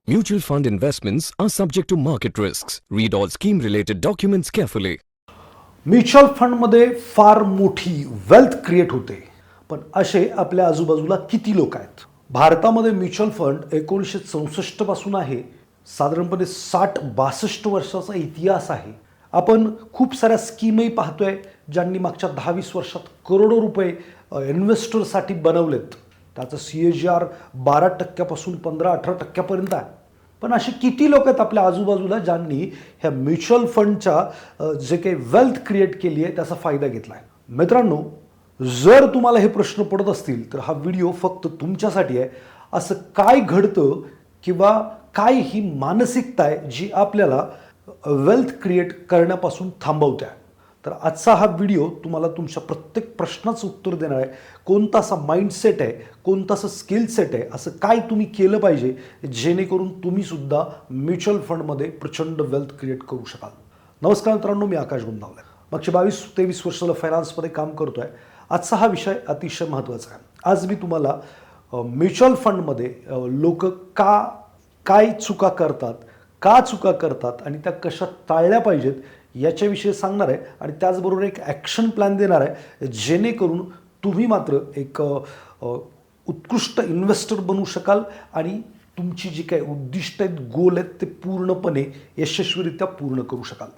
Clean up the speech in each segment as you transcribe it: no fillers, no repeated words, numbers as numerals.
Mutual fund investments are subject to market risks. Read all scheme related documents carefully. Mutual फंडमध्ये फार मोठी wealth create होते, पण असे आपल्या आजूबाजूला किती लोक आहेत? भारतामध्ये म्युच्युअल फंड 1964 पासून आहे. साधारणपणे 60-62 वर्षाचा इतिहास आहे. आपण खूप साऱ्या स्कीमही पाहतोय ज्यांनी मागच्या 10-20 वर्षात करोडो रुपये इन्व्हेस्टरसाठी बनवलेत. त्याचं CAGR 12% पासून 15-18% आहे. पण असे किती लोक आहेत आपल्या आजूबाजूला ज्यांनी ह्या म्युच्युअल फंडच्या जे काही वेल्थ क्रिएट केली आहे त्याचा फायदा घेतला आहे? मित्रांनो, जर तुम्हाला हे प्रश्न पडत असतील तर हा व्हिडिओ फक्त तुमच्यासाठी आहे. असं काय घडतं किंवा काय ही मानसिकता आहे जी आपल्याला वेल्थ क्रिएट करण्यापासून थांबवते आहे? तर आजचा हा व्हिडिओ तुम्हाला तुमच्या प्रत्येक प्रश्नाचं उत्तर देणार आहे. कोणता असा माइंडसेट आहे, कोणता असं स्किल सेट आहे, असं काय तुम्ही केलं पाहिजे जेणेकरून तुम्ही सुद्धा म्युच्युअल फंडमध्ये प्रचंड वेल्थ क्रिएट करू शकाल. नमस्कार मित्रांनो, मी आकाश गुंदावले. मागचे 22-23 वर्षाला फायनान्समध्ये काम करतोय. आजचा हा विषय अतिशय महत्त्वाचा आहे. आज मी तुम्हाला म्युच्युअल फंडमध्ये लोक काय चुका करतात, का चुका करतात आणि त्या कशा टाळल्या पाहिजेत याच्याविषयी सांगणार आहे आणि त्याचबरोबर एक ॲक्शन प्लॅन देणार आहे जेणेकरून तुम्ही मात्र एक उत्कृष्ट इन्व्हेस्टर बनू शकाल आणि तुमची जी काही उद्दिष्ट आहेत, गोल आहेत ते पूर्णपणे यशस्वीरित्या पूर्ण करू शकाल.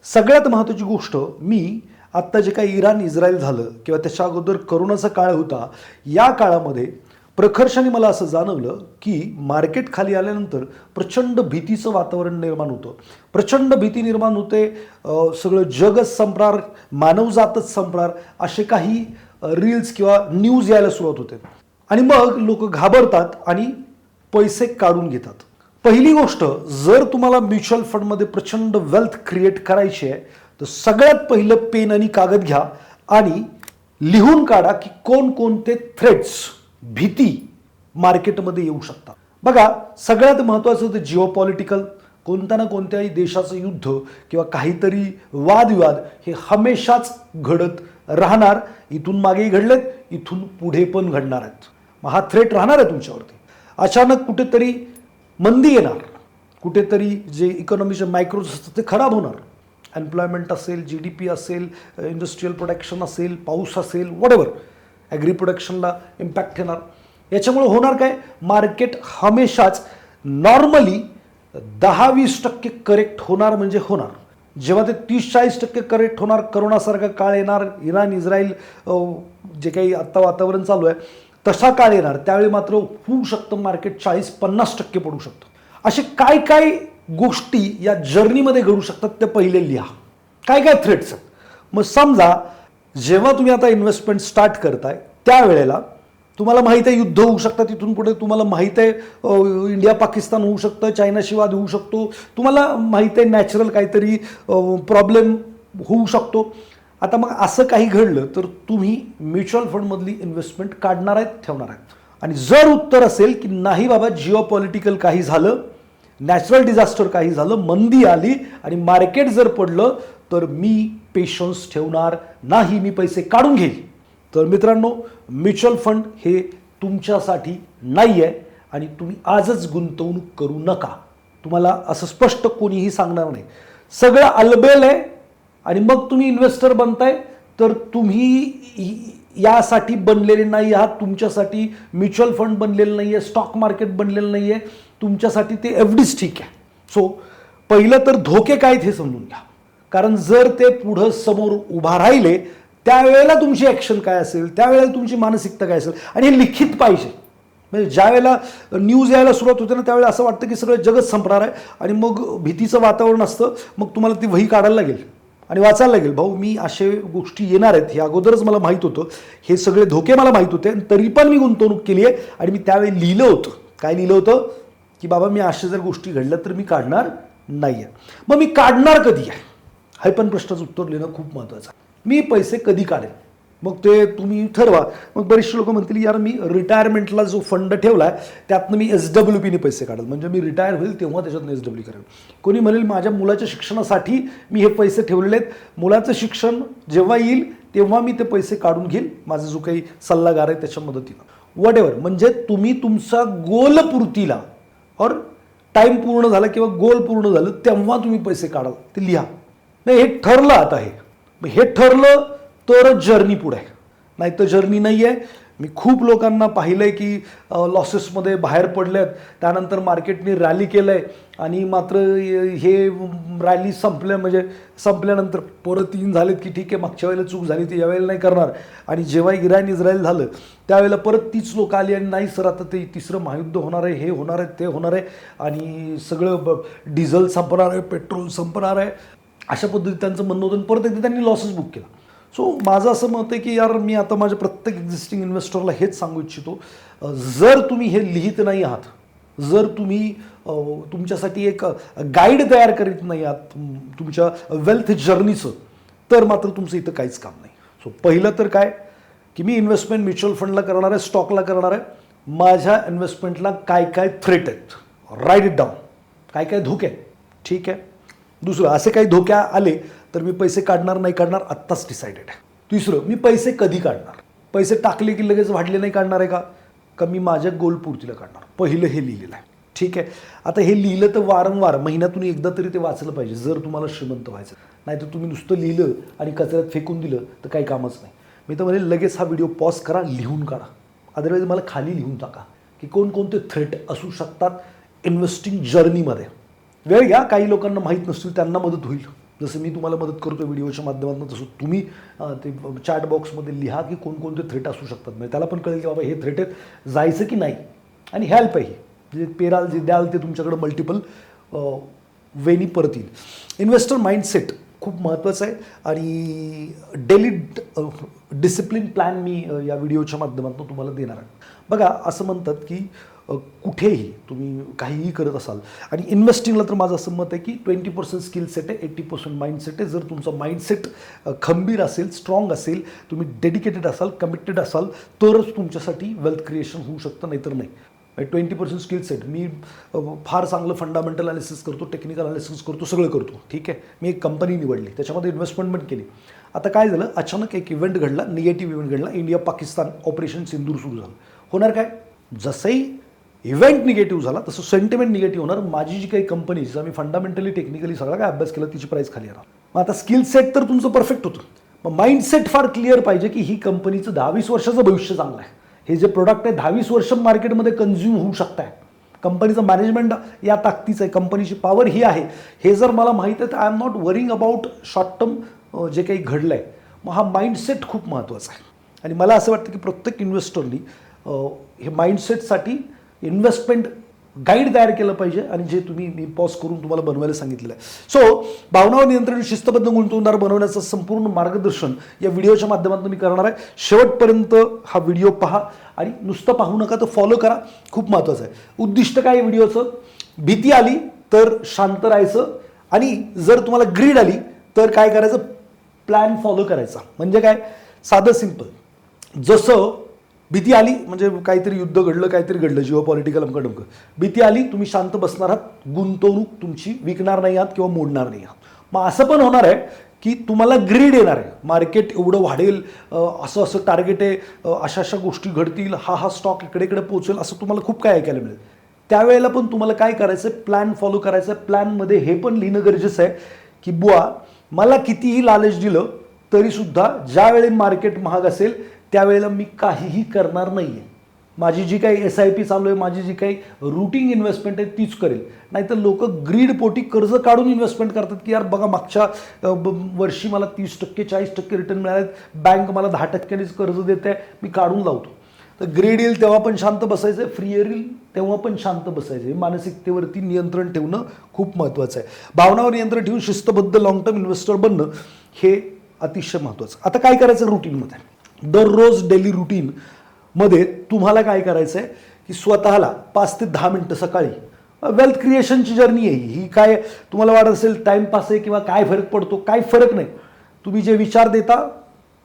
सगळ्यात महत्त्वाची गोष्ट, मी आत्ता जे काही इराण-इस्रायल झालं किंवा त्याच्या अगोदर करोनाचा काळ होता, या काळामध्ये प्रखर्षाने मला असं जाणवलं की मार्केट खाली आल्यानंतर प्रचंड भीतीचं वातावरण निर्माण होतं. प्रचंड भीती निर्माण होते. सगळं जगच संपणार, मानवजातच संपणार, असे काही रील्स किंवा न्यूज यायला सुरुवात होते आणि मग लोक घाबरतात आणि पैसे काढून घेतात. पहिली गोष्ट, जर तुम्हाला म्युच्युअल फंडमध्ये प्रचंड वेल्थ क्रिएट करायची आहे तर सगळ्यात पहिलं पेन आणि कागद घ्या आणि लिहून काढा की कोणकोणते थ्रेट्स, भीती मार्केटमध्ये येऊ शकतात. बघा, सगळ्यात महत्त्वाचं ते जिओपॉलिटिकल, कोणत्या ना कोणत्याही देशाचं युद्ध किंवा काहीतरी वादविवाद हे हमेशाच घडत राहणार. इथून मागेही घडलेत, इथून पुढे पण घडणार आहेत. मग हा थ्रेट राहणार आहे तुमच्यावरती. अचानक कुठेतरी मंदी येणार, कुठेतरी जे इकॉनॉमीचे मायक्रोज असतात ते खराब होणार. एम्प्लॉयमेंट असेल, GDP असेल, इंडस्ट्रियल प्रोडक्शन असेल, पाऊस असेल, व्हॉटएव्हर, ॲग्री प्रोडक्शनला इम्पॅक्ट येणार. याच्यामुळे होणार काय, मार्केट हमेशाच नॉर्मली 10-20% करेक्ट होणार म्हणजे होणार. जेव्हा ते 30-40% करेक्ट होणार, करोनासारखा काळ येणार, इराण-इस्रायल जे काही आत्ता वातावरण चालू आहे तसा काळ येणार, त्यावेळी मात्र होऊ शकतं मार्केट 40-50% पडू शकतं. असे काय काय गोष्टी या जर्नीमध्ये घडू शकतात ते पहिले लिहा. काय काय थ्रेट्स आहेत. मग समजा जेव्हा तुम्ही आता इन्व्हेस्टमेंट स्टार्ट करताय त्यावेळेला तुम्हाला माहीत आहे युद्ध होऊ शकतं, तिथून पुढे तुम्हाला माहीत आहे इंडिया-पाकिस्तान होऊ शकतं, चायनाशी वाद होऊ शकतो, तुम्हाला माहीत आहे नॅचरल काहीतरी प्रॉब्लेम होऊ शकतो. आता मग असं काही घडलं तर तुम्ही म्युच्युअल फंडमधली इन्व्हेस्टमेंट काढणार आहेत, ठेवणार आहेत? आणि जर उत्तर असेल की नाही बाबा, जिओपॉलिटिकल काही झालं, नॅचरल डिझास्टर काही झालं, मंदी आली आणि मार्केट जर पडलं तर मी पेशन्स ठेवणार नाही, मी पैसे काढून घेईल, तर मित्रांनो, म्युच्युअल फंड हे तुमच्यासाठी नाही आहे आणि तुम्ही आजच गुंतवणूक करू नका. तुम्हाला असं स्पष्ट कोणीही सांगणार नाही. सगळं अलबेल आहे आणि मग तुम्ही इन्व्हेस्टर बनताय तर तुम्ही यासाठी बनलेले नाही आहात. तुमच्यासाठी म्युच्युअल फंड बनलेलं नाही आहे, स्टॉक मार्केट बनलेलं नाही आहे, तुमच्यासाठी ते एवढीच ठीक आहे. पहिलं तर धोके काय हे समजून घ्या. कारण जर ते पुढं समोर उभा राहिले त्यावेळेला तुमची ॲक्शन काय असेल, त्यावेळेला तुमची मानसिकता काय असेल, आणि हे लिखित पाहिजे. म्हणजे ज्या वेळेला न्यूज यायला सुरुवात होते ना त्यावेळेला असं वाटतं की सगळं जगच संपणार आहे आणि मग भीतीचं वातावरण असतं. मग तुम्हाला ती वही काढायला लागेल आणि वाचायला लागेल, भाऊ मी असे गोष्टी येणार आहेत हे अगोदरच मला माहीत होतं, हे सगळे धोके मला माहीत होते आणि तरी पण मी गुंतवणूक केली आहे. आणि मी त्यावेळी लिहिलं होतं, काय लिहिलं होतं की बाबा मी अशा जर गोष्टी घडल्या तर मी काढणार नाही आहे. मग मी काढणार कधी आहे हे पण प्रश्नाचं उत्तर लिहिणं खूप महत्त्वाचं आहे. मी पैसे कधी काढेन, मग ते तुम्ही ठरवा. मग बरेचसे लोक म्हणतील यार मी रिटायरमेंटला जो फंड ठेवला आहे त्यातनं मी SWPने पैसे काढेल, म्हणजे मी रिटायर होईल तेव्हा त्याच्यातून SW करेल. कोणी म्हणेल माझ्या मुलाच्या शिक्षणासाठी मी हे पैसे ठेवलेले आहेत, मुलाचं शिक्षण जेव्हा येईल तेव्हा मी ते पैसे काढून घेईल, माझा जो काही सल्लागार आहे त्याच्या मदतीनं, व्हॉटएव्हर. म्हणजे तुम्ही तुमचा गोलपूर्तीला और टाईम पूर्ण झाला किंवा गोल पूर्ण झालं तेव्हा तुम्ही पैसे काढाल ते लिहा. नाही हे ठरलं आता हे ठरलं तरच जर्नी पुढे आहे, नाही तर जर्नी नाही आहे. मी खूप लोकांना पाहिलं आहे की लॉसेसमध्ये बाहेर पडले आहेत, त्यानंतर मार्केटने रॅली केलं आहे आणि मात्र हे रॅली संपल्यानंतर परत तीन झालेत की ठीक आहे मागच्या वेळेला चूक झाली ती यावेळेला नाही करणार. आणि जेव्हा इराण इस्रायल झालं त्यावेळेला परत तीच लोक आली आणि नाही सर आता ते तिसरं महायुद्ध होणार आहे, हे होणार आहे, ते होणार आहे आणि सगळं डिझेल संपणार आहे, पेट्रोल संपणार आहे, अशा पद्धतीत त्यांचं म्हणणं होतं. परत एकदा त्यांनी लॉसेस बुक केला. सो माझं असं मत आहे की यार मी आता माझ्या प्रत्येक एक्झिस्टिंग इन्व्हेस्टरला हेच सांगू इच्छितो, जर तुम्ही हे लिहित नाही आहात, जर तुम्ही तुमच्यासाठी एक गाईड तयार करीत नाही आहात तुमच्या वेल्थ जर्नीचं, तर मात्र तुमचं इथं काहीच काम नाही. सो पहिलं तर काय की मी इन्व्हेस्टमेंट म्युच्युअल फंडला करणार आहे, स्टॉकला करणार आहे. माझ्या इन्व्हेस्टमेंटला काय काय थ्रेट आहेत, राईट इट डाऊन. काय काय धोके आहेत, ठीक आहे. दुसरं असे काही धोके आले तर मी पैसे काढणार नाही काढणार आत्ताच डिसाइडेड आहे. तिसरं मी पैसे कधी काढणार, पैसे टाकले की लगेच वाढले नाही काढणार आहे का मी माझ्या गोलपूर्तीला काढणार. पहिलं हे लिहिलेलं आहे, ठीक आहे. आता हे लिहिलं तर वारंवार महिन्यातून एकदा तरी ते वाचलं पाहिजे जर तुम्हाला श्रीमंत व्हायचं. नाही तर तुम्ही नुसतं लिहिलं आणि कचऱ्यात फेकून दिलं तर काही कामच नाही. मी तर म्हणजे लगेच हा व्हिडिओ पॉज करा, लिहून काढा. अदरवाईज मला खाली लिहून टाका की कोणकोणते थ्रेट असू शकतात इन्व्हेस्टिंग जर्नीमध्ये. वेळ घ्या, काही लोकांना माहीत नसतील त्यांना मदत होईल. जसं मी तुम्हाला मदत करतो व्हिडिओच्या माध्यमातून, तसं तुम्ही ते चॅट बॉक्समध्ये लिहा की कोणकोणते थ्रेट असू शकतात. म्हणजे त्याला पण कळेल की बाबा हे थ्रेट आहेत, जायचं की नाही. आणि हेल्प आहे, जे पेराल जे द्याल ते तुमच्याकडे मल्टिपल वेनी परत येईल. इन्व्हेस्टर माइंडसेट खूप महत्त्वाचं आहे आणि डेली डिसिप्लिन प्लॅन मी या व्हिडिओच्या माध्यमातून तुम्हाला देणार आहे. बघा असं म्हणतात की कुठेही तुम्ही काहीही करत असाल आणि इन्व्हेस्टिंगला तर माझं असं मत आहे की 20% स्किल सेट आहे, 80% माइंडसेट आहे. जर तुमचा माइंडसेट खंबीर असेल, स्ट्रॉंग असेल, तुम्ही डेडिकेटेड असाल, कमिटेड असाल तरच तुमच्यासाठी वेल्थ क्रिएशन होऊ शकतं, नाहीतर नाही. 20% स्किल सेट, मी फार चांगलं फंडामेंटल अनालिसिस करतो, टेक्निकल अनालिसिस करतो, सगळं करतो, ठीक आहे. मी एक कंपनी निवडली, त्याच्यामध्ये इन्व्हेस्टमेंट पण केली. आता काय झालं, अचानक एक इव्हेंट घडला, निगेटिव्ह इव्हेंट घडला. इंडिया पाकिस्तान ऑपरेशन सिंदूर सुरू झालं. होणार काय, जसंही इव्हेंट निगेटिव्ह झाला तसं सेंटिमेंट निगेटिव्ह होणार. माझी जी काही कंपनी जिचा मी फंडामेंटली टेक्निकली सगळा काय अभ्यास केला तिची प्राईस खाली येणार. मग आता स्किल सेट तर तुमचं परफेक्ट होतं, मग माइंडसेट फार क्लिअर पाहिजे की ही कंपनीचं 10-20 वर्षाचं भविष्य चांगलं आहे. हे जे प्रोडक्ट आहे 10-20 वर्ष मार्केटमध्ये कन्झ्युम होऊ शकत आहे. कंपनीचं मॅनेजमेंट या ताकदीचं आहे, कंपनीची पॉवर ही आहे, हे जर मला माहीत आहे तर I am not worrying about short term जे काही घडलं आहे. मग हा माइंडसेट खूप महत्त्वाचा आहे आणि मला असं वाटतं की प्रत्येक इन्व्हेस्टरनी हे माइंडसेटसाठी इन्व्हेस्टमेंट गाईड तयार केलं पाहिजे आणि जे मी पॉज करून तुम्हाला बनवायला सांगितलेलं आहे. सो भावनावर नियंत्रण शिस्तबद्ध गुंतवणूकदार बनवण्याचं संपूर्ण मार्गदर्शन या व्हिडिओच्या माध्यमातून मी करणार आहे. शेवटपर्यंत हा व्हिडिओ पहा आणि नुसतं पाहू नका, तर फॉलो करा, खूप महत्त्वाचं आहे. उद्दिष्ट काय व्हिडिओचं, भीती आली तर शांत राहायचं आणि जर तुम्हाला ग्रीड आली तर काय करायचं, प्लॅन फॉलो करायचा. म्हणजे काय, साधं सिंपल. जसं भीती आली म्हणजे काहीतरी युद्ध घडलं, काहीतरी घडलं, जिओ पॉलिटिकल अमकं, भीती आली, तुम्ही शांत बसणार आहात, गुंतवणूक तुमची विकणार नाही आहात किंवा मोडणार नाही आहात. मग असं पण होणार आहे की तुम्हाला ग्रीड येणार आहे, मार्केट एवढं वाढेल, असं असं टार्गेट आहे, अशा अशा गोष्टी घडतील, हा स्टॉक इकडे इकडे पोहोचेल, असं तुम्हाला खूप काय ऐकायला मिळेल. त्यावेळेला पण तुम्हाला काय करायचं आहे, प्लॅन फॉलो करायचं आहे. प्लॅनमध्ये हे पण लिहिणं गरजेचं आहे की बुवा मला कितीही लालच दिलं तरीसुद्धा ज्यावेळी मार्केट महाग असेल त्यावेळेला मी काहीही करणार नाही आहे. माझी जी काही SIP चालू आहे, माझी जी काही रुटीन इन्व्हेस्टमेंट आहे तीच करेल. नाहीतर लोक ग्रीड पोटी कर्ज काढून इन्व्हेस्टमेंट करतात की यार बघा मागच्या वर्षी मला 30% 40% रिटर्न मिळाले, बँक मला 10%नीच कर्ज देते, मी काढून लावतो. तर ग्रीड येईल तेव्हा पण शांत बसायचं आहे, फ्री येईल तेव्हा पण शांत बसायचं आहे. मानसिकतेवरती नियंत्रण ठेवणं खूप महत्त्वाचं आहे. भावनावर नियंत्रण ठेवून शिस्तबद्ध लॉंग टर्म इन्व्हेस्टर बनणं हे अतिशय महत्त्वाचं. आता काय करायचं रुटीनमध्ये, दररोज डेली रुटीनमध्ये तुम्हाला काय करायचं आहे की स्वतःला 5 ते 10 मिनटं सकाळी, वेल्थ क्रिएशनची जर्नी आहे ही, काय तुम्हाला वाटत असेल टाईमपास आहे किंवा काय फरक पडतो, काय फरक नाही. तुम्ही जे विचार देता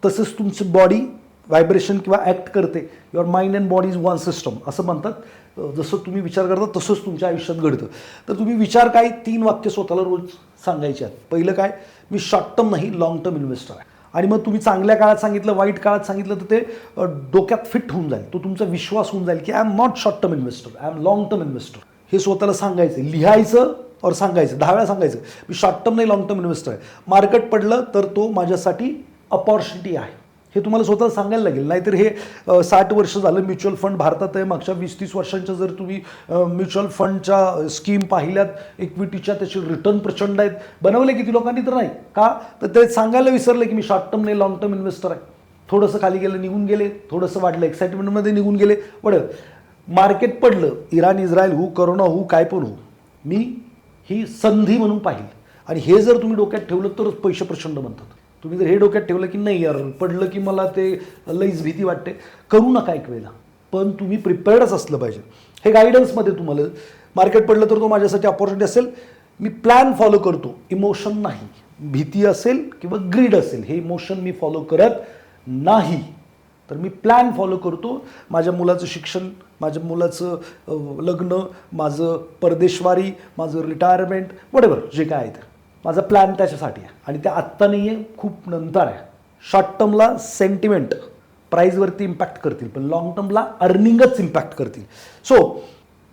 तसंच तुमची बॉडी व्हायब्रेशन किंवा ॲक्ट करते. Your mind and body is one system असं म्हणतात. जसं तुम्ही विचार करता तसंच तुमच्या आयुष्यात घडतं. तर तुम्ही विचार काय, 3 वाक्य स्वतःला रोज सांगायचे आहेत. पहिलं काय, मी शॉर्ट टर्म नाही लॉंग टर्म इन्व्हेस्टर आहे. आणि मग तुम्ही चांगल्या काळात सांगितलं, वाईट काळात सांगितलं तर ते डोक्यात फिट होऊन जाईल, तो तुमचा विश्वास होऊन जाईल की I am not short term investor, I am long term investor. हे स्वतःला सांगायचं, लिहायचं और सांगायचं, 10 वेळा सांगायचं मी शॉर्ट टर्म नाही लॉंग टर्म इन्व्हेस्टर आहे. मार्केट पडलं तर तो माझ्यासाठी अपॉर्च्युनिटी आहे हे तुम्हाला स्वतःला सांगायला लागेल. नाहीतर हे 60 वर्ष झालं म्युच्युअल फंड भारतात आहे. मागच्या 20-30 वर्षांच्या जर तुम्ही म्युच्युअल फंडच्या स्कीम पाहिल्यात, इक्विटीच्या त्याचे रिटर्न प्रचंड आहेत. बनवले किती लोकांनी तर नाही का, तर ते सांगायला विसरले की मी शॉर्ट टर्म नाही लॉंग टर्म इन्व्हेस्टर आहे. थोडंसं खाली गेलं निघून गेले, थोडंसं वाढलं एक्साइटमेंटमध्ये निघून गेले. बरं मार्केट पडलं, इराण इस्रायल हो, करोना हो, काय पण हो, मी ही संधी म्हणून पाहिली. आणि हे जर तुम्ही डोक्यात ठेवलं तरच पैसे प्रचंड बनतात. तुम्ही जर हे डोक्यात ठेवलं की नाही यार पडलं की मला ते लईच भीती वाटते, करू नका एक वेळेला. पण तुम्ही प्रिपेअर्डच असलं पाहिजे. हे गायडन्समध्ये तुम्हाला मार्केट पडलं तर तो माझ्यासाठी अपॉर्च्युनिटी असेल, मी प्लॅन फॉलो करतो, इमोशन नाही. भीती असेल किंवा ग्रीड असेल हे इमोशन मी फॉलो करत नाही, तर मी प्लॅन फॉलो करतो. माझ्या मुलाचं शिक्षण, माझ्या मुलाचं लग्न, माझं परदेशवारी, माझं रिटायरमेंट, वॉटेवर जे काय आहे ते माझा प्लॅन त्याच्यासाठी आहे. आणि ते आत्ता नाही आहे, खूप नंतर आहे. शॉर्ट टर्मला सेंटिमेंट प्राईजवरती इम्पॅक्ट करतील, पण लॉंग टर्मला अर्निंगच इम्पॅक्ट करतील. सो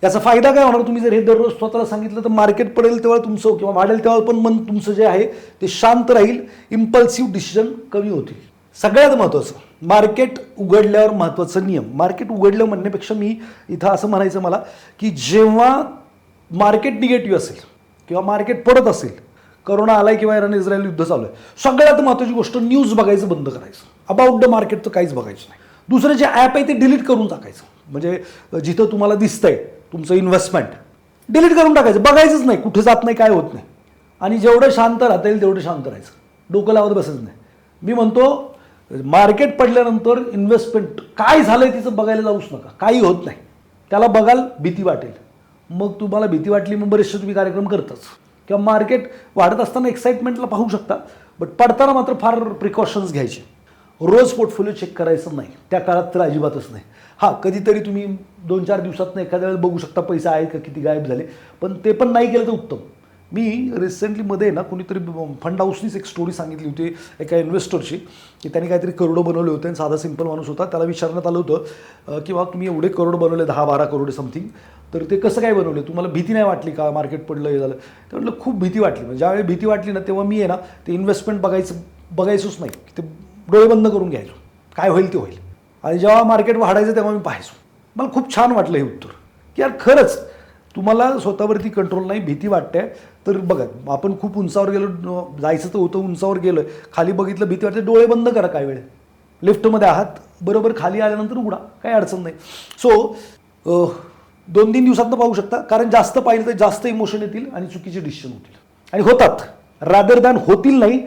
याचा फायदा काय होणार, तुम्ही जर हे दररोज स्वतःला सांगितलं तर मार्केट पडेल तेव्हा तुमचं किंवा वाढेल तेव्हा पण मन तुमचं जे आहे ते शांत राहील, इम्पल्सिव्ह डिसिजन कमी होतील. सगळ्यात महत्त्वाचं मार्केट उघडल्यावर महत्त्वाचा नियम, मार्केट उघडलं म्हणण्यापेक्षा मी इथं असं म्हणायचं मला की जेव्हा मार्केट निगेटिव्ह असेल किंवा मार्केट पडत असेल, करोना आलाय किंवा इराण इस्रायल युद्ध चालू आहे, सगळ्यात महत्त्वाची गोष्ट न्यूज बघायचं बंद करायचं. अबाउट द मार्केट तर काहीच बघायचं नाही. दुसरं जे ॲप आहे ते डिलीट करून टाकायचं. म्हणजे जिथं तुम्हाला दिसतंय तुमचं इन्व्हेस्टमेंट डिलीट करून टाकायचं, बघायचंच नाही, कुठे जात नाही, काय होत नाही. आणि जेवढं शांत राहता येईल तेवढं शांत राहायचं, डोकं लावत बसायचं नाही. मी म्हणतो मार्केट पडल्यानंतर इन्व्हेस्टमेंट काय झालंय तिचं बघायला जाऊच नका, काही होत नाही. त्याला बघाल भीती वाटेल, मग तुम्हाला भीती वाटली मग बरेचसे तुम्ही कार्यक्रम करताच. किंवा मार्केट वाढत असताना एक्साइटमेंटला पाहू शकता, बट पडताना मात्र फार प्रिकॉशन्स घ्यायचे. रोज पोर्टफोलिओ चेक करायचं नाही, त्या काळात तर अजिबातच नाही. हां कधीतरी तुम्ही 2-4 दिवसात एखाद्या वेळेस बघू शकता पैसे आहेत का, किती गायब झाले, पण ते पण नाही केलं तर उत्तम. मी रिसेंटली मध्ये ना कुणीतरी फंड हाऊसनीच एक स्टोरी सांगितली होती एका इन्व्हेस्टरची की त्यांनी काहीतरी करोडो बनवले होते आणि साधा सिंपल माणूस होता. त्याला विचारण्यात आलं होतं की बाबा तुम्ही एवढे करोड बनवले, 10-12 करोड समथिंग, तर ते कसं काय बनवले, तुम्हाला भीती नाही वाटली का मार्केट पडलं हे झालं. तर म्हटलं खूप भीती वाटली. म्हणजे ज्यावेळी भीती वाटली ना तेव्हा मी आहे ना ते इन्व्हेस्टमेंट बघायचोच नाही, ते डोळे बंद करून घ्यायचो, काय होईल ते होईल. आणि जेव्हा मार्केट वाढायचं तेव्हा मी पाहायचो. मला खूप छान वाटलं हे उत्तर की यार खरंच तुम्हाला स्वतःवरती कंट्रोल नाही, भीती वाटते. तर बघा आपण खूप उंचावर गेलो, जायचं तर होतं, उंचावर गेलो, खाली बघितलं भीती वाटते, डोळे बंद करा. काय वेळ लिफ्टमध्ये आहात बरोबर, खाली आल्यानंतर उघडा, काही अडचण नाही. सो 2-3 दिवसातनं पाहू शकता, कारण जास्त पाहिलं तर जास्त इमोशन येतील आणि चुकीचे डिसिजन होतील. आणि होतात, रादर दॅन होतील नाही,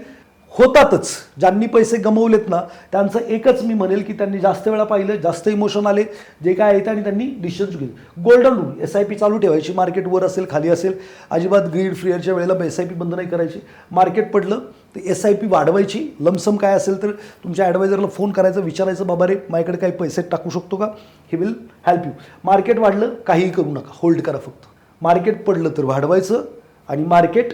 होतातच. ज्यांनी पैसे गमवलेत ना त्यांचं एकच मी म्हणेल की त्यांनी जास्त वेळा पाहिलं, जास्त इमोशन आले, जे काय येतं, आणि त्यांनी डिसिजन चुकीचे. गोल्डन रूल, SIP चालू ठेवायची, मार्केट वर असेल खाली असेल, अजिबात ग्रीड फ्रिअरच्या वेळेला SIP बंद नाही करायची. मार्केट पडलं तर SIP वाढवायची. लमसम काय असेल तर तुमच्या ॲडवायझरला फोन करायचं, विचारायचं बाबा रे माझ्याकडे काही पैसे टाकू शकतो का, he will help you. Market वाढलं काहीही करू नका, होल्ड करा फक्त. मार्केट पडलं तर वाढवायचं आणि मार्केट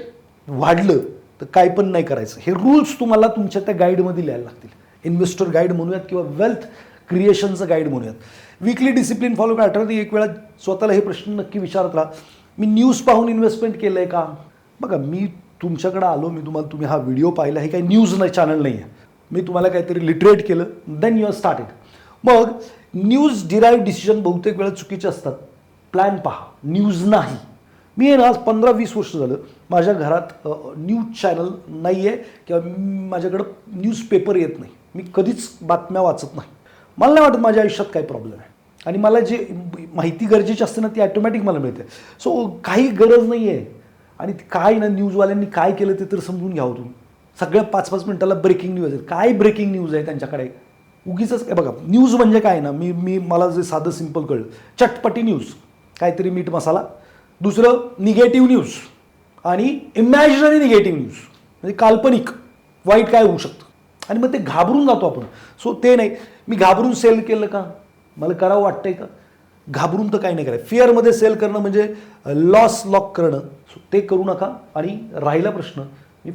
वाढलं तर काय पण नाही करायचं. हे रूल्स तुम्हाला तुमच्या त्या गाईडमध्ये लिहायला लागतील. इन्व्हेस्टर गाईड म्हणूयात किंवा वेल्थ क्रिएशनचं गाईड म्हणूयात. वीकली डिसिप्लिन फॉलो करा. आठवड्यात एक वेळा स्वतःला हे प्रश्न नक्की विचारत राहा, मी न्यूज पाहून इन्व्हेस्टमेंट केलं आहे का. बघा मी तुमच्याकडे आलो, मी तुम्ही हा व्हिडिओ पाहिला, हे काही न्यूज नाही चॅनल नाही आहे, मी तुम्हाला काहीतरी लिटरेट केलं, देन यू आर स्टार्टेड. मग न्यूज डिराईव्ह डिसिजन बहुतेक वेळा चुकीचे असतात. प्लॅन पहा, न्यूज नाही. मी आज 15-20 वर्ष झालं माझ्या घरात न्यूज चॅनल नाही आहे किंवा माझ्याकडं न्यूजपेपर येत नाही, मी कधीच बातम्या वाचत नाही. मला नाही वाटत माझ्या आयुष्यात काही प्रॉब्लेम आहे, आणि मला जे माहिती गरजेची असते ना ती ॲटोमॅटिक मला मिळते. सो काही गरज नाही आहे. आणि काय ना न्यूजवाल्यांनी काय केलं ते तर समजून घ्यावं तुम्ही. सगळ्या 5-5 मिनिटाला ब्रेकिंग न्यूज आहे. काय ब्रेकिंग न्यूज आहे त्यांच्याकडे, उगीच काय. बघा न्यूज म्हणजे काय ना, मला जे साधं सिंपल कळलं, चटपटी न्यूज, काहीतरी मीठ मसाला. दुसरं निगेटिव्ह न्यूज आणि इमॅजिनरी निगेटिव्ह न्यूज, म्हणजे काल्पनिक वाईट काय होऊ शकतं, आणि मग ते घाबरून जातो आपण. सो ते नाही. मी घाबरून सेल केलं का, मला करावं वाटतंय का, घाबरून तर काही नाही करायचं. फिअरमध्ये सेल करणं म्हणजे लॉस लॉक करणं, सो ते करू नका. आणि राहिला प्रश्न, मी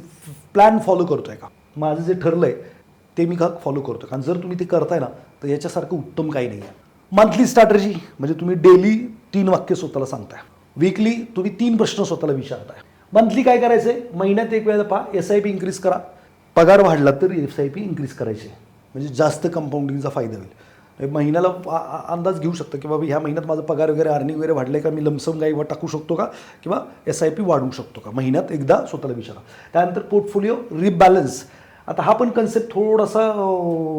प्लॅन फॉलो करतो आहे का, माझं जे ठरलं आहे ते मी का फॉलो करतो. कारण जर तुम्ही ते करताय ना तर याच्यासारखं उत्तम काही नाही आहे. मंथली स्ट्रॅटर्जी म्हणजे तुम्ही डेली 3 वाक्य स्वतःला सांगताय. वीकली तुम्ही 3 प्रश्न स्वतःला विचारताय. मंथली काय करायचं आहे, महिन्यात एक वेळा पहा SIP इन्क्रीज करा. पगार वाढला तर SIP इन्क्रीज करायचे, म्हणजे जास्त कंपाऊंडिंगचा फायदा होईल. महिन्याला अंदाज घेऊ शकता की बाबा ह्या महिन्यात माझा पगार वगैरे अर्निंग वगैरे वाढले का, मी लमसम गाईवर टाकू शकतो का, किंवा SIP वाढवू शकतो का, महिन्यात एकदा स्वतःला विचारा. त्यानंतर पोर्टफोलिओ रिबॅलन्स. आता हा पण कन्सेप्ट थोडासा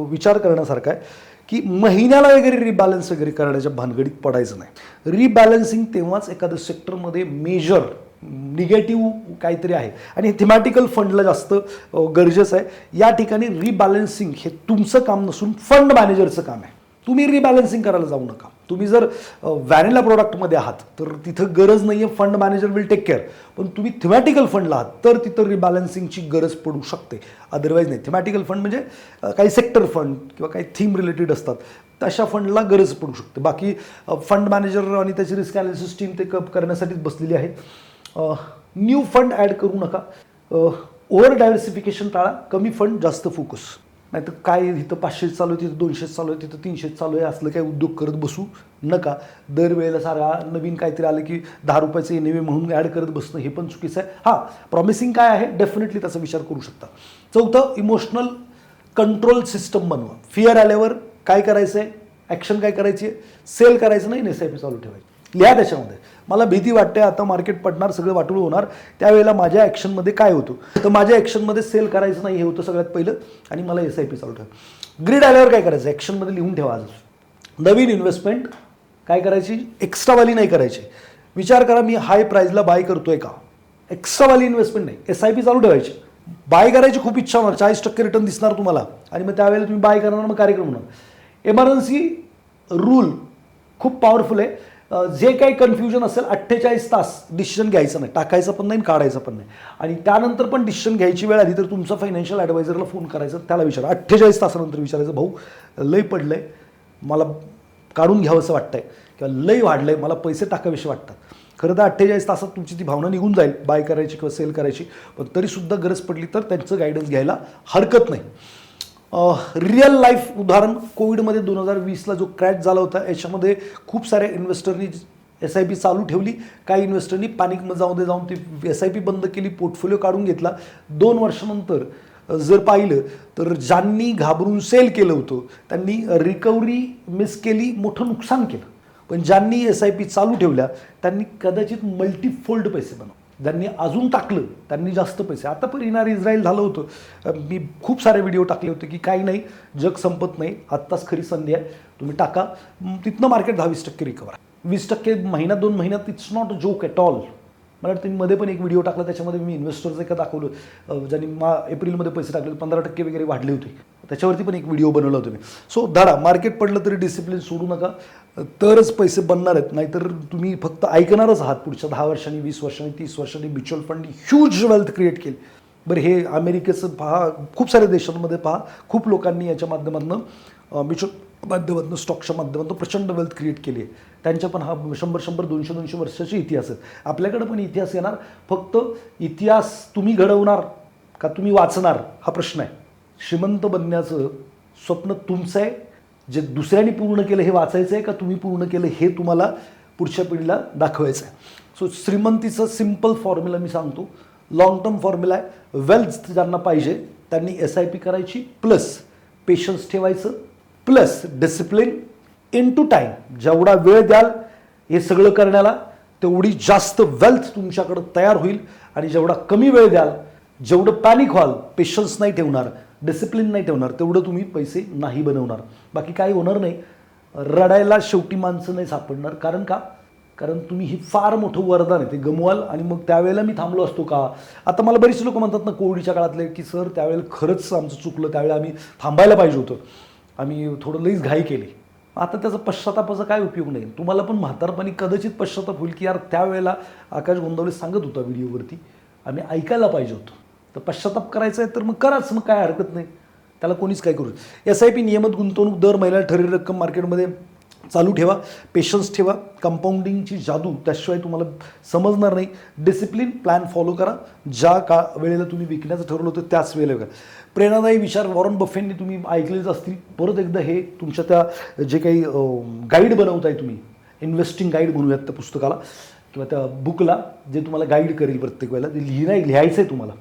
विचार करण्यासारखा आहे की महिन्याला वगैरे रिबॅलन्स वगैरे करण्याच्या भानगडीत पडायचं नाही. रिबॅलन्सिंग तेव्हाच एखादं सेक्टरमध्ये मेजर निगेटिव्ह काहीतरी आहे आणि थेमॅटिकल फंडला जास्त गरजेचं आहे. या ठिकाणी रिबॅलन्सिंग हे तुमचं काम नसून फंड मॅनेजरचं काम आहे. तुम्ही रिबॅलन्सिंग करायला जाऊ नका. तुम्ही जर व्हॅनिला प्रोडक्टमध्ये आहात तर तिथं गरज नाही आहे, fund manager will take care. पण तुम्ही थेमॅटिकल फंडला आहात तर तिथं रिबॅलन्सिंगची गरज पडू शकते, अदरवाईज नाही. थेमॅटिकल फंड म्हणजे काही सेक्टर फंड किंवा काही थीम रिलेटेड असतात, तशा फंडला गरज पडू शकते. बाकी फंड मॅनेजर आणि त्याची रिस्क ॲनालिसिस टीम ते करण्यासाठीच बसलेली आहे. न्यू फंड ॲड करू नका. ओव्हर डायव्हर्सिफिकेशन टाळा. कमी फंड जास्त फोकस. नाहीतर काय इथं 500 चालू आहे, तिथं 200 चालू आहे, तिथं 300 चालू आहे, असलं काही उद्योग करत बसू नका. दरवेळेला सारा नवीन काहीतरी आलं की 10 रुपयाचं NAV म्हणून ॲड करत बसणं हे पण चुकीचं आहे. हां, प्रॉमिसिंग काय आहे डेफिनेटली त्याचा विचार करू शकता. चौथं, इमोशनल कंट्रोल सिस्टम बनवा. फिअर आल्यावर काय करायचं आहे, ॲक्शन काय करायची आहे, सेल करायचं नाही, SIP चालू ठेवायची. लिहा त्याच्यामध्ये. मला भीती वाटते आता मार्केट पडणार, सगळं वाटूळ होणार, त्यावेळेला माझ्या ॲक्शनमध्ये काय होतं, तर माझ्या ॲक्शनमध्ये सेल करायचं नाही हे होतं सगळ्यात पहिलं, आणि मला SIP चालू ठेवा. ग्रीड आल्यावर काय करायचं, ॲक्शनमध्ये लिहून ठेवा. आज नवीन इन्व्हेस्टमेंट काय करायची, एक्स्ट्रावाली नाही करायची. विचार करा, मी हाय प्राईजला बाय करतोय का, एक्स्ट्रावाली इन्व्हेस्टमेंट नाही, SIP चालू ठेवायची. बाय करायची खूप इच्छा होणार, 40% रिटर्न दिसणार तुम्हाला, आणि मग त्यावेळेला तुम्ही बाय करणार, मग कार्यक्रम होणार. इमर्जन्सी रूल खूप पॉवरफुल आहे. जे काही कन्फ्युजन असेल 48 तास डिसिजन घ्यायचं नाही, टाकायचं पण नाही, काढायचं पण नाही. आणि त्यानंतर पण डिसिजन घ्यायची वेळ आली तर तुमचा फायनान्शियल ॲडवायझरला फोन करायचं, त्याला विचारा. 48 तासानंतर विचारायचं, भाऊ लय पडलंय, मला काढून घ्यावं असं वाटतंय, किंवा लय वाढलंय, मला पैसे टाकावेसे वाटतात. खरं तर 48 तासात तुमची ती भावना निघून जाईल बाय करायची किंवा सेल करायची, पण तरीसुद्धा गरज पडली तर त्यांचं गायडन्स घ्यायला हरकत नाही. रिअल लाईफ उदाहरण, कोविडमध्ये 2020ला जो क्रॅश झाला होता, याच्यामध्ये खूप साऱ्या इन्व्हेस्टरनी SIP चालू ठेवली. काही इन्व्हेस्टरनी पॅनिकमध्ये जाऊन ती SIP बंद केली, पोर्टफोलिओ काढून घेतला. 2 वर्षानंतर जर पाहिलं तर ज्यांनी घाबरून सेल केलं होतं त्यांनी रिकव्हरी मिस केली, मोठं नुकसान केलं. पण ज्यांनी SIP चालू ठेवल्या त्यांनी कदाचित मल्टीफोल्ड पैसे बनवले. ज्यांनी अजून टाकलं त्यांनी जास्त पैसे. आता पण येणार इस्रायल झालं होतं, मी खूप सारे व्हिडिओ टाकले होते की काही नाही, जग संपत नाही, आत्ताच खरी संधी आहे, तुम्ही टाका. तिथनं मार्केट 10-20% रिकवर आहे. 20% महिन्यात 2 महिन्यात, it's not a joke at all. मला वाटतं मी मध्ये पण एक व्हिडिओ टाकला, त्याच्यामध्ये मी इन्व्हेस्टरचं एका दाखवलं ज्यांनी एप्रिलमध्ये पैसे टाकले, 15% वगैरे वाढले होते, त्याच्यावरती पण एक व्हिडिओ बनवला होता मी. सो धडा, मार्केट पडलं तरी डिसिप्लिन सोडू नका, तरच पैसे बनणार आहेत. नाहीतर तुम्ही फक्त ऐकणारच आहात. पुढच्या 10 वर्षांनी, 20 वर्षांनी, 30 वर्षांनी म्युच्युअल फंडनी ह्यूज वेल्थ क्रिएट केली. बरं, हे अमेरिकेचं पहा, खूप साऱ्या देशांमध्ये पहा, खूप लोकांनी याच्या माध्यमातून, म्युच्युअल माध्यमातून, स्टॉकच्या माध्यमातून प्रचंड वेल्थ क्रिएट केली आहे. त्यांच्या पण हा 100-100, 200-200 वर्षाचे इतिहास आहेत. आपल्याकडे पण इतिहास येणार, फक्त इतिहास तुम्ही घडवणार का तुम्ही वाचणार हा प्रश्न आहे. श्रीमंत बनण्याचं स्वप्न तुमचं आहे, जे दुसऱ्यांनी पूर्ण केलं हे वाचायचं आहे का तुम्ही पूर्ण केलं हे तुम्हाला पुढच्या पिढीला दाखवायचं आहे. सो श्रीमंतीचं सिम्पल फॉर्म्युला मी सांगतो, लॉंग टर्म फॉर्म्युला आहे. वेल्थ ज्यांना पाहिजे त्यांनी SIP करायची, प्लस पेशन्स ठेवायचं, प्लस डिसिप्लिन इनटू टाईम. जेवढा वेळ द्याल हे सगळं करण्याला, तेवढी जास्त वेल्थ तुमच्याकडं तयार होईल. आणि जेवढा कमी वेळ द्याल, जेवढं पॅनिक व्हाल, पेशन्स नाही ठेवणार, डिसिप्लिन नाही ठेवणार, तेवढं तुम्ही पैसे नाही बनवणार. बाकी काही होणार नाही. रडायला शेवटी माणसं नाही सापडणार. कारण का, कारण तुम्ही ही फार मोठं वरदान आहे, ते गमवाल. आणि मग त्यावेळेला मी थांबलो असतो का. आता मला बरीच लोक म्हणतात ना कोविडच्या काळातले की सर त्यावेळेला खरंच आमचं चुकलं, त्यावेळेला आम्ही थांबायला पाहिजे होतं, आम्ही थोडं लईच घाई केली. आता त्याचा पश्चातापाचा काय उपयोग नाही. तुम्हाला पण म्हातारपणी कदाचित पश्चाताप होईल की यार त्यावेळेला आकाश गोंदवले सांगत होता व्हिडिओवरती, आम्ही ऐकायला पाहिजे होतं. तर पश्चाताप करायचा आहे तर मग कराच, मग काय हरकत नाही, त्याला कोणीच काय करू. SIP नियमित गुंतवणूक, दर महिन्याला ठरलेली रक्कम मार्केटमध्ये चालू ठेवा, पेशन्स ठेवा. कंपाऊंडिंगची जादू त्याशिवाय तुम्हाला समजणार नाही. डिसिप्लिन, प्लॅन फॉलो करा. ज्या वेळेला तुम्ही विकण्याचं ठरवलं होतं त्याच वेळेला विका. प्रेरणादायी विचार वॉरन बफेटनी तुम्ही ऐकलेच असतील. परत एकदा हे तुमच्या त्या जे काही गाईड बनवताय तुम्ही, इन्व्हेस्टिंग गाईड म्हणूयात त्या पुस्तकाला, किंवा त्या बुकला जे तुम्हाला गाईड करेल प्रत्येक वेळेला, ते लिहायचं आहे तुम्हाला.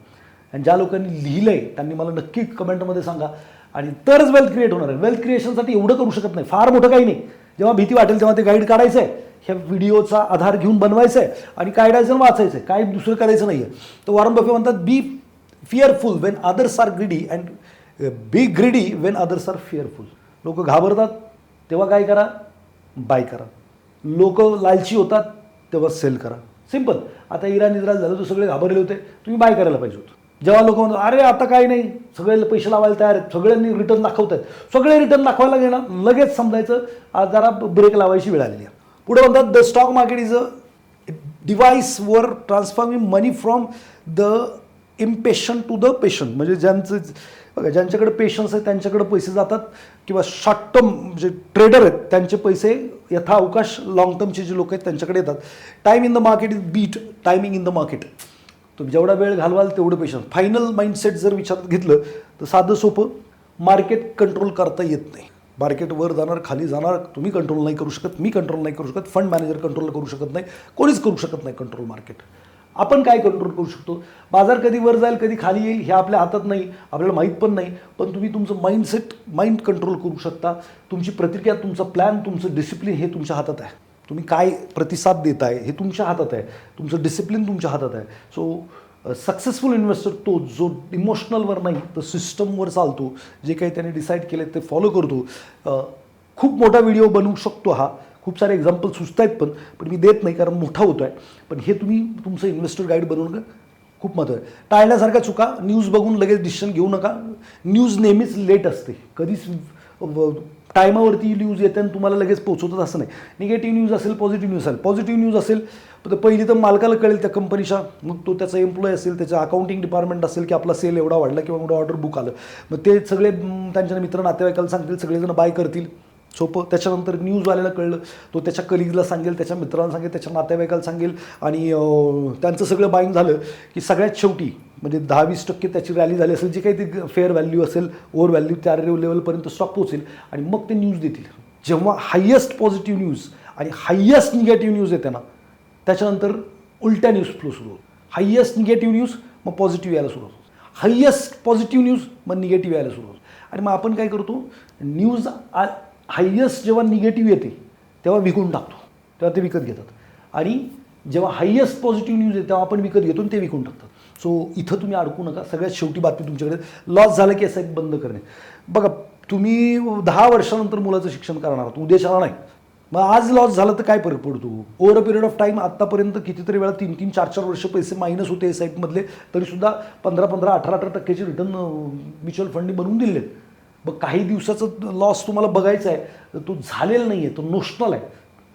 आणि ज्या लोकांनी लिहिलं आहे त्यांनी मला नक्की कमेंटमध्ये सांगा, आणि तरच वेल्थ क्रिएट होणार आहे. वेल्थ क्रिएशनसाठी एवढं करू शकत नाही, फार मोठं काही नाही. जेव्हा भीती वाटेल तेव्हा ते गाईड काढायचं आहे, ह्या व्हिडिओचा आधार घेऊन बनवायचं आहे आणि काढायचं आणि वाचायचं आहे, काय दुसरं करायचं नाही आहे. तर वॉरन बफे म्हणतात, be fearful when others are greedy and be greedy when others are fearful. लोक घाबरतात तेव्हा काय करा, बाय करा. लोक लालची होतात तेव्हा सेल करा. सिम्पल. आता इराण इस्रायल झालं तर सगळे घाबरले होते, तुम्ही बाय करायला पाहिजे होतं. जेव्हा लोक म्हणतात अरे आता काही नाही, सगळे पैसे लावायला तयार आहेत, सगळ्यांनी रिटर्न दाखवत आहेत, सगळे रिटर्न दाखवायला घेणार, लगेच समजायचं आज जरा ब्रेक लावायची वेळ आलेली आहे. पुढे म्हणतात, the stock market is a device for transforming money from the impatient to the patient. म्हणजे ज्यांच्याकडे पेशन्स आहे त्यांच्याकडे पैसे जातात, किंवा शॉर्ट टर्म म्हणजे ट्रेडर आहेत त्यांचे पैसे यथाअवकाश लॉंग टर्मचे जे लोक आहेत त्यांच्याकडे येतात. Time in the market is beat timing in the market. तुम्ही जेवढा वेळ घालवाल तेवढं पेशन्स. फायनल माइंडसेट जर विचारात घेतलं तर साधं सोपं, मार्केट कंट्रोल करता येत नाही. मार्केट वर जाणार खाली जाणार, तुम्ही कंट्रोल नाही करू शकत, मी कंट्रोल नाही करू शकत, फंड मॅनेजर कंट्रोल करू शकत नाही, कोणीच करू शकत नाही कंट्रोल मार्केट. आपण काय कंट्रोल करू शकतो, बाजार कधी वर जाईल कधी खाली येईल हे आपल्या हातात नाही, आपल्याला माहीत पण नाही. पण तुम्ही तुमचं माइंड कंट्रोल करू शकता. तुमची प्रतिक्रिया, तुमचा प्लॅन, तुमचं डिसिप्लिन हे तुमच्या हातात आहे. तुम्ही काय प्रतिसाद देताय हे तुमच्या हातात आहे, तुमचं डिसिप्लिन तुमच्या हातात आहे. सो सक्सेसफुल इन्व्हेस्टर तो जो इमोशनलवर नाही तर सिस्टमवर चालतो, जे काही त्याने डिसाईड केले ते फॉलो करतो. खूप मोठा व्हिडिओ बनवू शकतो हा, खूप सारे एक्झाम्पल सुचत आहेत पण मी देत नाही कारण मोठा होतो आहे. पण हे तुम्ही तुमचं इन्व्हेस्टर गाईड बनवणं खूप महत्त्व आहे. टाळण्यासारख्या चुका, न्यूज बघून लगेच डिसिशन घेऊ नका. न्यूज नेहमीच लेट असते, कधीच टायमावरती न्यूज येते आणि तुम्हाला लगेच पोहोचवतात असं नाही. निगेटिव्ह न्यूज असेल, पॉझिटिव्ह न्यूज असेल. पॉझिटिव्ह न्यूज असेल तर पहिली तर मालकाला कळेल त्या कंपनीच्या, मग तो त्याचा एम्प्लॉय असेल, त्याचं अकाउंटिंग डिपार्टमेंट असेल की आपला सेल एवढा वाढला किंवा एवढं ऑर्डर बुक आलं, मग ते सगळे त्यांच्या मित्र नातेवाईकाला सांगतील, सगळेजण बाय करतील. सोपं. त्याच्यानंतर न्यूजवाल्याला कळलं, तो त्याच्या कलिगला सांगेल, त्याच्या मित्रांना सांगेल, त्याच्या नातेवाईकाला सांगेल, आणि त्यांचं सगळं बाईंग झालं की सगळ्यात शेवटी म्हणजे 10-20% त्याची रॅली झाली असेल, जी काही ती फेअर व्हॅल्यू असेल, ओव्हर व्हॅल्यू त्या लेवलपर्यंत स्टॉक पोहोचेल आणि मग ते न्यूज देतील. जेव्हा हायेस्ट पॉझिटिव्ह न्यूज आणि हायेस्ट निगेटिव्ह न्यूज येते ना, त्याच्यानंतर उलट्या न्यूज फ्लो सुरू होतो. हायेस्ट निगेटिव्ह न्यूज मग पॉझिटिव्ह यायला सुरू होतो, हायेस्ट पॉझिटिव्ह न्यूज मग निगेटिव्ह यायला सुरू होतो. आणि मग आपण काय करतो, न्यूज हायेस्ट जेव्हा निगेटिव्ह येते तेव्हा विकून टाकतो, तेव्हा ते विकत घेतात. आणि जेव्हा हायेस्ट पॉझिटिव्ह न्यूज येते तेव्हा आपण विकत घेतो आणि ते विकून टाकतात. सो इथं तुम्ही अडकू नका. सगळ्यात शेवटी बातमी तुमच्याकडे, लॉस झालं की SIP बंद करणे. बघा, तुम्ही 10 वर्षानंतर मुलाचं शिक्षण करणार आहात, उद्याच्याला नाही. मग आज लॉस झालं तर काय फरक पडतो. Over a period of time आत्तापर्यंत कितीतरी वेळा 3-3, 4-4 वर्ष पैसे मायनस होते SIPमधले, तरीसुद्धा 15-15, 18-18% रिटर्न म्युच्युअल फंडनी बनवून दिले. मग काही दिवसाचं लॉस तुम्हाला बघायचा आहे तर तो झालेला नाही आहे, तो नोशनल आहे,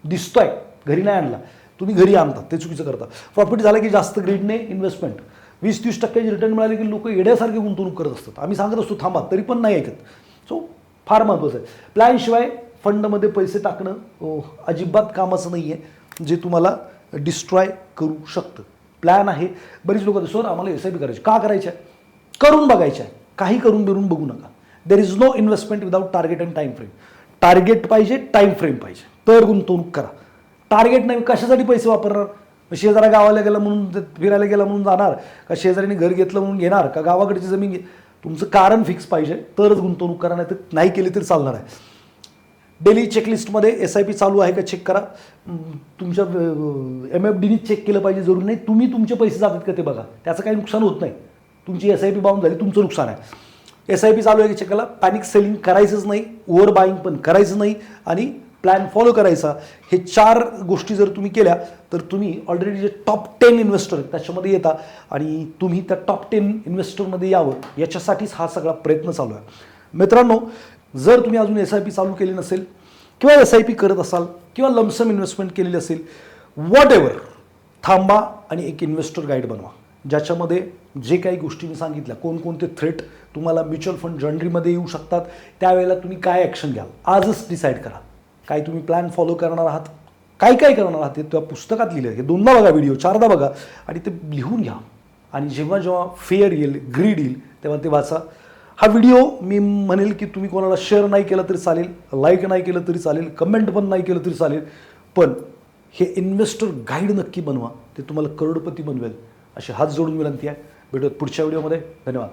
दिसतोय, घरी नाही आणला, तुम्ही घरी आणता, ते चुकीचं करता. प्रॉफिट झालं की जास्त ग्रीडने इन्व्हेस्टमेंट, 20-30% रिटर्न मिळाले की लोक येड्यासारखे गुंतवणूक करत असतात. आम्ही सांगत असतो थांबा, तरी पण नाही ऐकत. सो फार महत्त्वाचं आहे. प्लॅनशिवाय फंडमध्ये पैसे टाकणं अजिबात कामाचं नाही आहे, जे तुम्हाला डिस्ट्रॉय करू शकतं. प्लॅन आहे. बरीच लोक सर आम्हाला SIP करायची, का करायची आहे, करून बघायची आहे. काही करून बिरून बघू नका. There is no investment without target and time frame. Target पाहिजे, टाईम फ्रेम पाहिजे, तर गुंतवणूक करा. टार्गेट नाही, कशासाठी पैसे वापरणार. शेजारा गावाला गेला म्हणून, फिरायला गेला म्हणून जाणार, का शेजारीने घर घेतलं म्हणून घेणार, का गावाकडची जमीन तुमचं कारण फिक्स पाहिजे तरच गुंतवणूक करा, नाही तर नाही केली तरी चालणार आहे. डेली चेकलिस्टमध्ये SIP चालू आहे का चेक करा. तुमच्या MFDनी चेक केलं पाहिजे, जरूर नाही. तुम्ही तुमचे पैसे जातात का ते बघा, त्याचं काही नुकसान होत नाही. तुमची SIP बाउंड झाली, तुमचं नुकसान आहे. SIP चालू आहे की चेक करा. पॅनिक सेलिंग करायचंच नाही, ओव्हर बाईंग पण करायचं नाही, आणि प्लॅन फॉलो करायचा. हे 4 गोष्टी जर तुम्ही केल्या तर तुम्ही ऑलरेडी जे टॉप 10 इन्व्हेस्टर आहेत त्याच्यामध्ये येता, आणि तुम्ही त्या टॉप 10 इन्व्हेस्टरमध्ये यावं याच्यासाठीच हा सगळा प्रयत्न चालू आहे. मित्रांनो, जर तुम्ही अजून SIP चालू केली नसेल किंवा SIP करत असाल किंवा लमसम इन्व्हेस्टमेंट केलेली असेल, वॉट एव्हर, थांबा आणि एक इन्व्हेस्टर गाईड बनवा, ज्याच्यामध्ये जे काही गोष्टी मी सांगितल्या, कोणकोणते थ्रेट तुम्हाला म्युच्युअल फंड जर्नरीमध्ये येऊ शकतात, त्यावेळेला तुम्ही काय ॲक्शन घ्याल आजच डिसाईड करा. काय तुम्ही प्लॅन फॉलो करणार आहात, काय करणार आहात ते त्या पुस्तकात लिहिलं. हे 2दा बघा व्हिडिओ, 4दा बघा, आणि ते लिहून घ्या. आणि जेव्हा जेव्हा फेअर येईल, ग्रीड येईल, तेव्हा ते वाचा. हा व्हिडिओ मी म्हणेल की तुम्ही कोणाला शेअर नाही केला तरी चालेल, लाईक नाही केलं तरी चालेल, कमेंट पण नाही केलं तरी चालेल, पण हे इन्व्हेस्टर गाईड नक्की बनवा, ते तुम्हाला करोडपती बनवेल अशी हात जोडून विनंती आहे. भेटूयात पुढच्या व्हिडिओमध्ये. धन्यवाद.